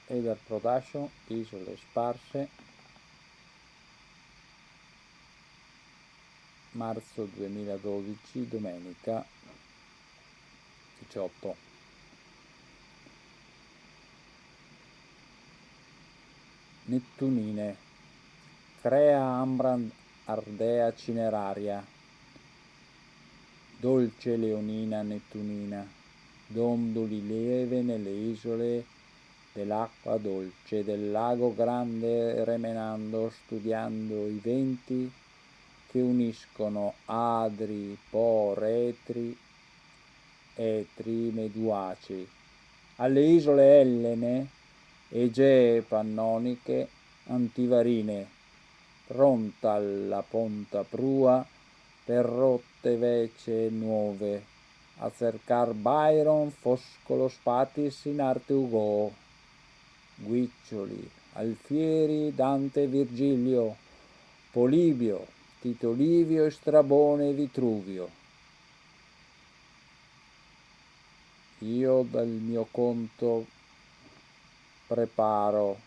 Eder Production, Isole Sparse, marzo 2012, domenica 18. Nettunine, Crea Ambrand Ardea Cineraria, dolce leonina nettunina, dondoli lieve nelle isole dell'acqua dolce del lago grande, remenando, studiando i venti che uniscono Adri, Po, Retri, Etri, Meduaci, alle isole Ellene, Egee, Pannoniche, Antivarine, pronta alla ponta prua per rotte vece nuove, a cercar Byron, Foscolo, Spatis in arte Hugo, Guiccioli, Alfieri, Dante, Virgilio, Polibio, Tito Livio, Strabone, Vitruvio. Io dal mio conto preparo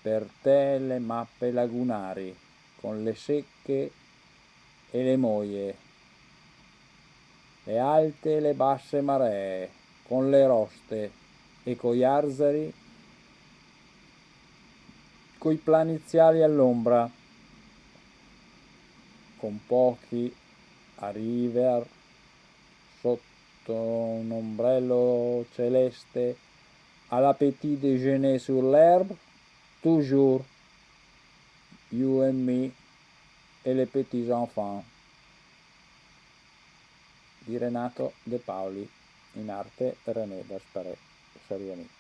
per te le mappe lagunari con le secche e le moie, le alte e le basse maree, con le roste e coi arzari, coi planiziali all'ombra, con pochi a river sotto un ombrello celeste à la petit déjeuner sur l'herbe, toujours you and me e les petits enfants di Renato De Paoli, in arte René Gaspare Sariani.